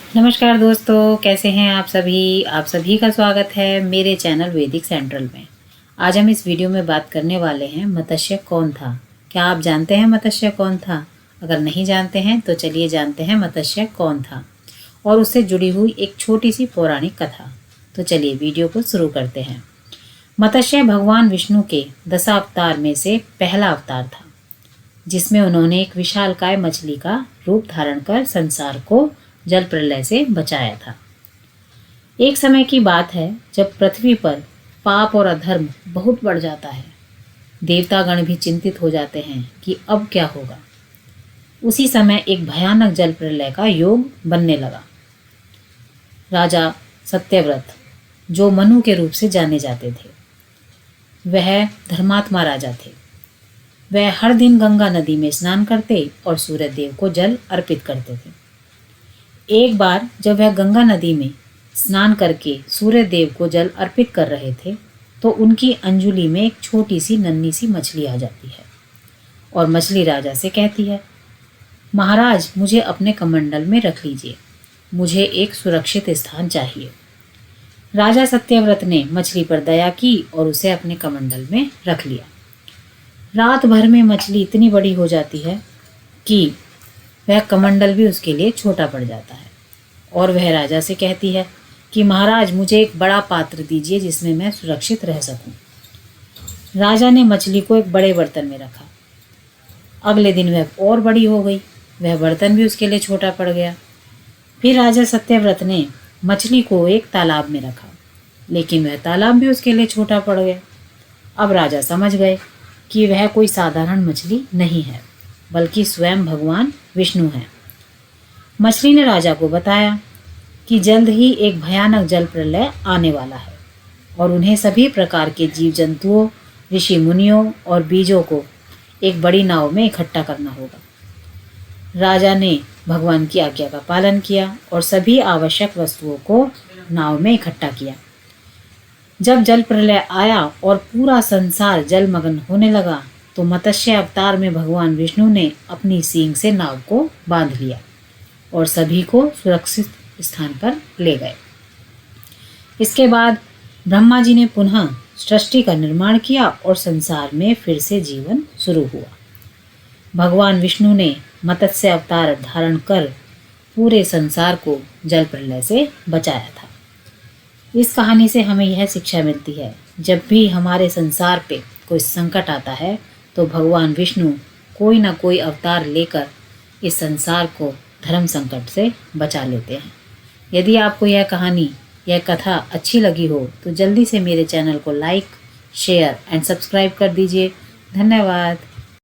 नमस्कार दोस्तों, कैसे हैं आप सभी का स्वागत है मेरे चैनल वैदिक सेंट्रल में। आज हम इस वीडियो में बात करने वाले हैं मत्स्य कौन था। क्या आप जानते हैं मत्स्य कौन था? अगर नहीं जानते हैं तो चलिए जानते हैं मत्स्य कौन था और उससे जुड़ी हुई एक छोटी सी पौराणिक कथा। तो चलिए वीडियो को शुरू करते हैं। मत्स्य भगवान विष्णु के दशावतार में से पहला अवतार था, जिसमें उन्होंने एक विशालकाय मछली का रूप धारण कर संसार को जल प्रलय से बचाया था। एक समय की बात है जब पृथ्वी पर पाप और अधर्म बहुत बढ़ जाता है। देवतागण भी चिंतित हो जाते हैं कि अब क्या होगा। उसी समय एक भयानक जल प्रलय का योग बनने लगा। राजा सत्यव्रत, जो मनु के रूप से जाने जाते थे, वह धर्मात्मा राजा थे। वह हर दिन गंगा नदी में स्नान करते और सूर्य देव को जल अर्पित करते थे। एक बार जब वह गंगा नदी में स्नान करके सूर्य देव को जल अर्पित कर रहे थे तो उनकी अंजुली में एक छोटी सी नन्ही सी मछली आ जाती है और मछली राजा से कहती है, महाराज मुझे अपने कमंडल में रख लीजिए, मुझे एक सुरक्षित स्थान चाहिए। राजा सत्यव्रत ने मछली पर दया की और उसे अपने कमंडल में रख लिया। रात भर में मछली इतनी बड़ी हो जाती है कि वह कमंडल भी उसके लिए छोटा पड़ जाता है और वह राजा से कहती है कि महाराज मुझे एक बड़ा पात्र दीजिए जिसमें मैं सुरक्षित रह सकूं। राजा ने मछली को एक बड़े बर्तन में रखा। अगले दिन वह और बड़ी हो गई, वह बर्तन भी उसके लिए छोटा पड़ गया। फिर राजा सत्यव्रत ने मछली को एक तालाब में रखा, लेकिन वह तालाब भी उसके लिए छोटा पड़ गया। अब राजा समझ गए कि वह कोई साधारण मछली नहीं है, बल्कि स्वयं भगवान विष्णु हैं। मछली ने राजा को बताया कि जल्द ही एक भयानक जल प्रलय आने वाला है और उन्हें सभी प्रकार के जीव जंतुओं, ऋषि मुनियों और बीजों को एक बड़ी नाव में इकट्ठा करना होगा। राजा ने भगवान की आज्ञा का पालन किया और सभी आवश्यक वस्तुओं को नाव में इकट्ठा किया। जब जल प्रलय आया और पूरा संसार जलमग्न होने लगा तो मत्स्य अवतार में भगवान विष्णु ने अपनी सींग से नाव को बांध लिया और सभी को सुरक्षित स्थान पर ले गए। इसके बाद ब्रह्मा जी ने पुनः सृष्टि का निर्माण किया और संसार में फिर से जीवन शुरू हुआ। भगवान विष्णु ने मत्स्य अवतार धारण कर पूरे संसार को जल प्रलय से बचाया था। इस कहानी से हमें यह शिक्षा मिलती है, जब भी हमारे संसार पे कोई संकट आता है तो भगवान विष्णु कोई ना कोई अवतार लेकर इस संसार को धर्म संकट से बचा लेते हैं। यदि आपको यह कहानी, यह कथा अच्छी लगी हो तो जल्दी से मेरे चैनल को लाइक, शेयर एंड सब्सक्राइब कर दीजिए। धन्यवाद।